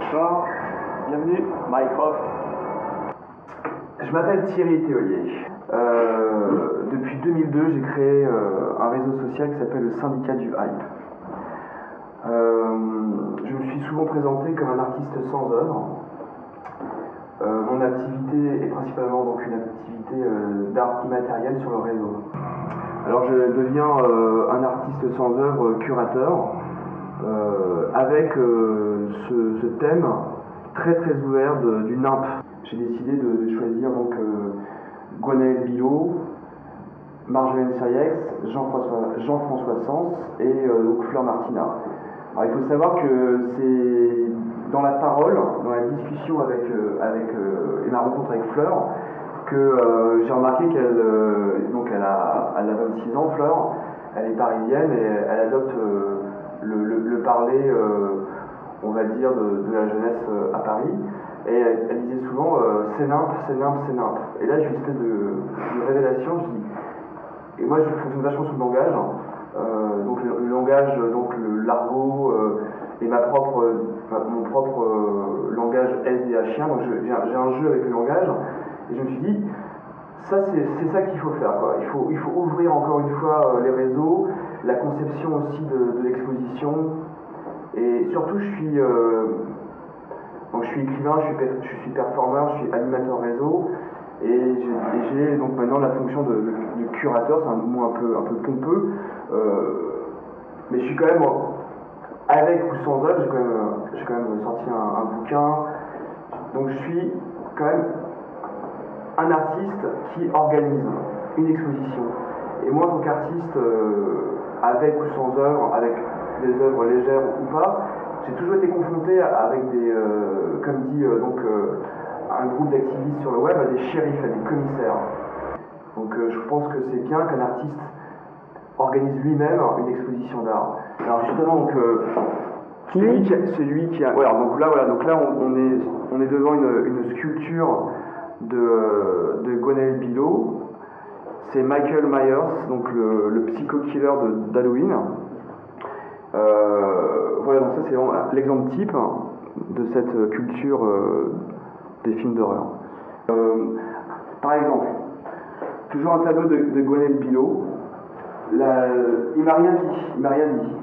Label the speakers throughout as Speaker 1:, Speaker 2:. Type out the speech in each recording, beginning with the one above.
Speaker 1: Bonsoir, bienvenue, Mycroft. Je m'appelle Thierry Théolier. Depuis 2002, j'ai créé un réseau social qui s'appelle le Syndicat du Hype. Je me suis souvent présenté comme un artiste sans œuvre. Mon activité est principalement donc une activité d'art immatériel sur le réseau. Alors je deviens un artiste sans œuvre curateur avec ce thème très ouvert du NIMP. J'ai décidé de choisir donc Gwenaël Bilot, Marjolaine Sayex, Jean-François Sens et donc Fleur Martina. Alors il faut savoir que c'est dans la parole, dans la discussion et ma rencontre avec Fleur, que j'ai remarqué qu'elle a 26 ans, Fleur, elle est parisienne et elle adopte le parler, on va dire, de la jeunesse à Paris. Et elle disait souvent c'est nimp, c'est nimp, c'est nimp. Et là j'ai eu une espèce de révélation, je dis, et moi je fonctionne vachement sur le langage, donc le langage, donc l'argot et mon propre langage SDHien, donc j'ai un jeu avec le langage, et je me suis dit, c'est ça qu'il faut faire, quoi. Il faut ouvrir encore une fois les réseaux, la conception aussi de l'exposition, et surtout je suis écrivain, je suis performeur, je suis animateur réseau, et j'ai donc maintenant la fonction de curateur, c'est un mot un peu pompeux, mais je suis quand même, avec ou sans œuvre, j'ai quand même sorti un bouquin, donc je suis quand même un artiste qui organise une exposition. Et moi, en tant qu'artiste, avec ou sans œuvre, avec des œuvres légères ou pas, j'ai toujours été confronté avec comme dit un groupe d'activistes sur le web, à des shérifs, à des commissaires. Donc je pense que c'est bien qu'un artiste organise lui-même une exposition d'art. Alors justement, donc, celui qui a... Voilà, donc là on est devant une sculpture de Gwenaël Bilot. C'est Michael Myers, donc le psycho-killer d'Halloween. Voilà, donc ça c'est vraiment l'exemple type de cette culture des films d'horreur. Par exemple, toujours un tableau de Gwenaël Bilot. Il m'a rien dit.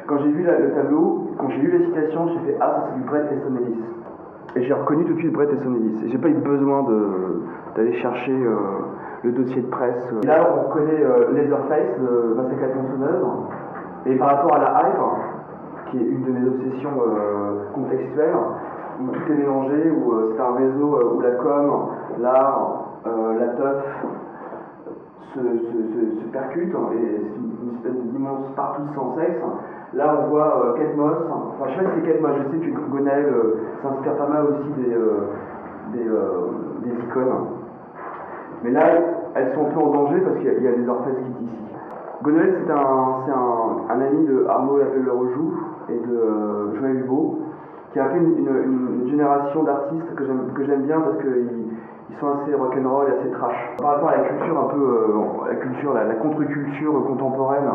Speaker 1: Quand j'ai vu le tableau, quand j'ai lu la citation, j'ai fait ça c'est du Bret Easton Ellis. Et j'ai reconnu tout de suite Bret Easton Ellis. Et j'ai pas eu besoin d'aller chercher le dossier de presse. Et là, on reconnaît Leatherface de Massacre à la tronçonneuse. Et par rapport à la hype, qui est une de mes obsessions contextuelles, où tout est mélangé, où c'est un réseau où la com, l'art, la teuf se percutent, et c'est une espèce d'immense partout sans sexe. Là, on voit Kate Moss, enfin je sais pas si c'est Kate Moss, je sais que Gwenaël s'inspire pas mal aussi des icônes. Mais là, elles sont un peu en danger parce qu'il y a des orfèvres qui est ici. Gwenaël, c'est un ami de Arnaud Lavelle-Lerojoux et de Joël Hubaut, qui a fait une génération d'artistes que j'aime bien parce qu'ils sont assez rock'n'roll et assez trash. Par rapport à la culture un peu, la contre-culture contemporaine,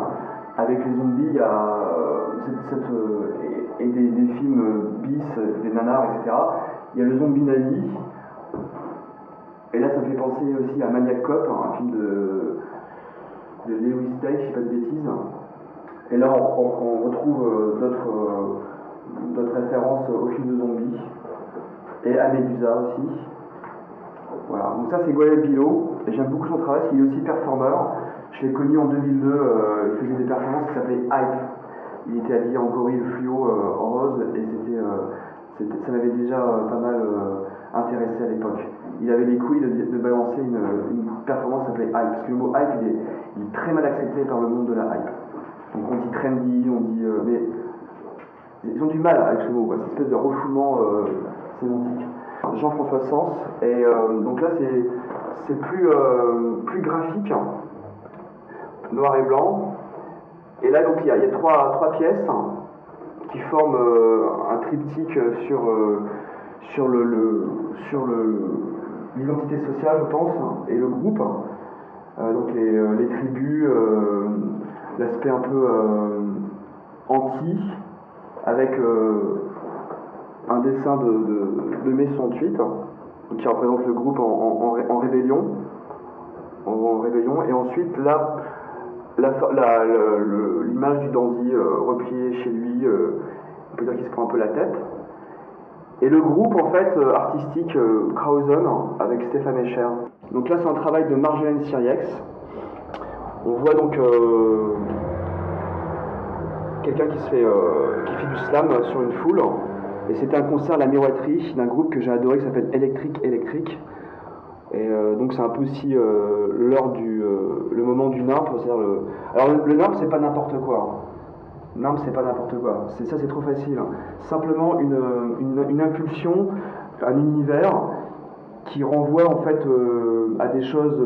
Speaker 1: avec les zombies, il y a des films bis, des nanars, etc. Il y a le zombie nazi. Et là, ça me fait penser aussi à Maniac Cop, un film de Lewis Day, si je dis pas de bêtises. Et là, on retrouve d'autres références au film de zombies. Et à Medusa aussi. Voilà, donc ça c'est Gwenaël Bilot, et j'aime beaucoup son travail parce qu'il est aussi performeur. Je l'ai connu en 2002, il faisait des performances qui s'appelaient Hype. Il était habillé en gorille fluo en rose, et ça m'avait déjà pas mal intéressé à l'époque. Il avait les couilles de balancer une performance qui s'appelait Hype, parce que le mot hype il est très mal accepté par le monde de la hype. Donc on dit trendy, on dit... mais ils ont du mal avec ce mot, quoi, cette espèce de refoulement sémantique. Jean-François Sens, et donc là c'est plus graphique, noir et blanc. Et là donc il y a trois pièces qui forment un triptyque sur l'identité sociale, je pense, et le groupe. Donc les tribus, l'aspect un peu anti, avec un dessin de mai 68 qui représente le groupe en rébellion. En rébellion. Et ensuite, là, l'image du dandy replié chez lui, on peut dire qu'il se prend un peu la tête. Et le groupe en fait artistique Krausen avec Stéphane Escher. Donc là c'est un travail de Marjolaine Siriex. On voit donc quelqu'un qui fait du slam sur une foule. Et c'était un concert à la Miroiterie d'un groupe que j'ai adoré qui s'appelle Electric. Et donc c'est un peu aussi l'heure le moment du NIMP. Alors le NIMP c'est pas n'importe quoi. NIMP c'est pas n'importe quoi. C'est trop facile. Simplement une impulsion, un univers qui renvoie en fait à des choses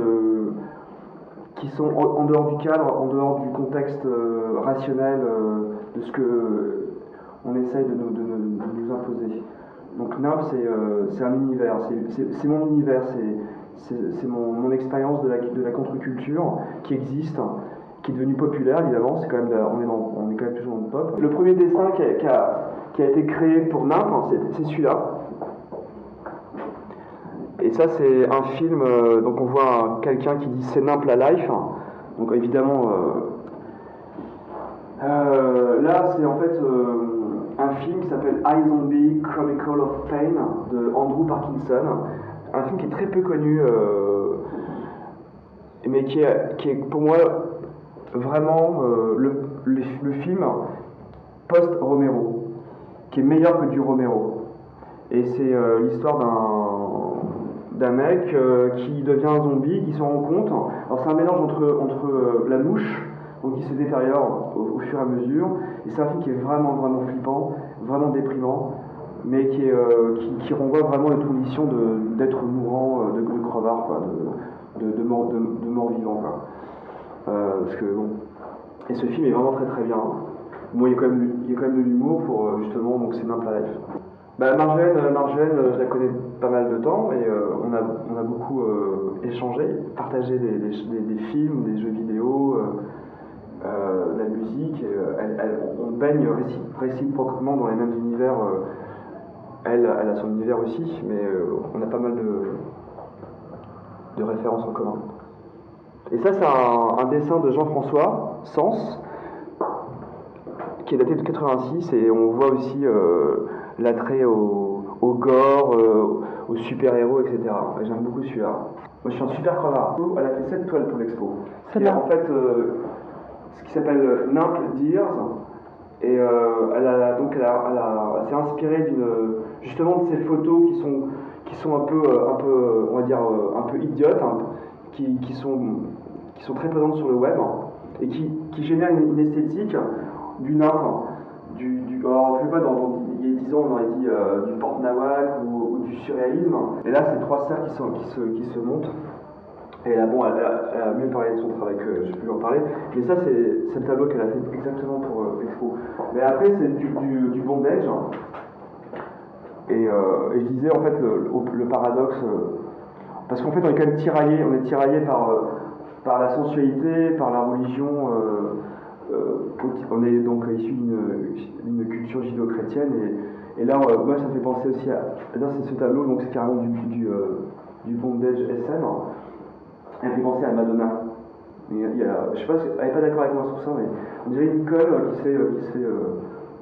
Speaker 1: qui sont en dehors du cadre, en dehors du contexte rationnel de ce que on essaye de nous imposer. Donc NIMP c'est un univers, c'est mon univers, c'est mon expérience de la contre-culture qui existe, qui est devenue populaire évidemment, c'est quand même, on est quand même toujours dans le pop. Le premier dessin qui a été créé pour NIMP, c'est celui-là. Et ça c'est un film, donc on voit quelqu'un qui dit c'est NIMP la life, donc évidemment là c'est en fait un film qui s'appelle iZombie Chronicle of Pain de Andrew Parkinson, un film qui est très peu connu mais qui est pour moi vraiment le film post-Romero, qui est meilleur que du Romero. Et c'est l'histoire d'un mec qui devient un zombie, qui se rend compte. Alors c'est un mélange entre la mouche, donc qui se détériore au fur et à mesure. Et c'est un film qui est vraiment flippant, vraiment déprimant, mais qui renvoie vraiment les conditions d'être mourant, de crevard, quoi, de mort vivant, quoi. Parce que bon. Et ce film est vraiment très bien. Bon, il y a quand même de l'humour pour justement, donc c'est NIMP la life. Marjolaine, je la connais pas mal de temps et on a beaucoup échangé, partagé des films, des jeux vidéo, de la musique. Et, on baigne réciproquement dans les mêmes univers. Elle a son univers aussi, mais on a pas mal de références en commun. Et ça, c'est un dessin de Jean-François Sens, qui est daté de 86, et on voit aussi l'attrait au gore, aux super-héros, etc. Et j'aime beaucoup celui-là. Moi, je suis un super crevard. Elle a fait 7 toiles pour l'expo. C'est en fait ce qui s'appelle NIMP Dears. Et elle s'est inspirée justement de ces photos qui sont un peu on va dire un peu idiotes, hein, qui sont très présentes sur le web et qui génèrent une esthétique du NIMP, alors je sais pas, il y a 10 ans on aurait dit du porte-nawak ou du surréalisme. Et là c'est 3 cercles qui se montent. Et là, bon, elle a mieux parlé de son travail que je peux lui en parler. Mais ça, c'est le tableau qu'elle a fait exactement pour l'expo. Mais après, c'est du bondage. Et je disais, en fait, le paradoxe... parce qu'en fait, on est quand même tiraillé par la sensualité, par la religion. On est donc issu d'une culture judéo-chrétienne. Et là, moi, ça me fait penser aussi à... Là, c'est ce tableau, donc c'est carrément du bondage SM. Elle me fait penser à Madonna. Je sais pas si elle n'est pas d'accord avec moi sur ça, mais on dirait une icône qui se fait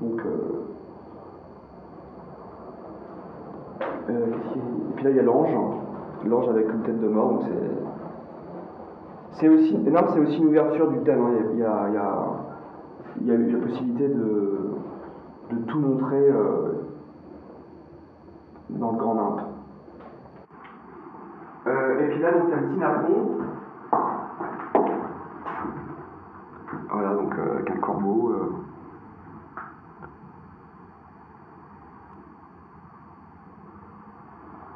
Speaker 1: donc. Et puis là il y a l'ange avec une tête de mort. Donc c'est aussi une ouverture du thème. Hein. Il y a eu la possibilité de tout montrer dans le grand NIMP. Et puis là, donc, il y a un petit napon. Voilà, donc avec un corbeau.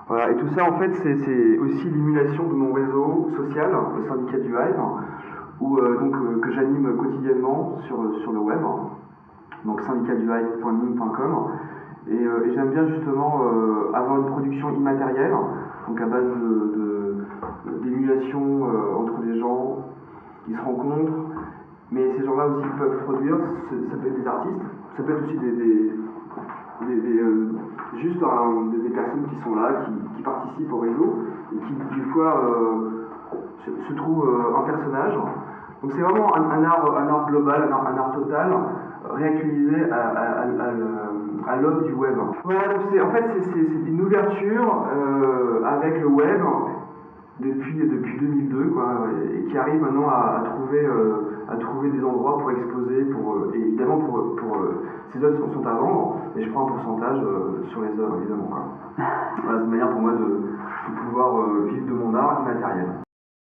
Speaker 1: Voilà, et tout ça, en fait, c'est aussi l'émulation de mon réseau social, le syndicat du Hive, que j'anime quotidiennement sur le web. Donc syndicatduhive.nim.com. Et j'aime bien justement avoir une production immatérielle, donc à base d'émulation entre les gens qui se rencontrent, mais ces gens-là aussi peuvent produire, ça peut être des artistes, ça peut être aussi juste des personnes qui sont là, qui participent au réseau et qui, des fois, se trouvent un personnage. Donc c'est vraiment un art global, un art total, réactualisé à l'aube du web. Voilà, donc c'est une ouverture avec le web depuis 2002, quoi, et qui arrive maintenant à trouver des endroits pour exposer, et évidemment ces œuvres sont à vendre, et je prends un pourcentage sur les œuvres, évidemment, quoi. Voilà, c'est une manière pour moi de pouvoir vivre de mon art immatériel.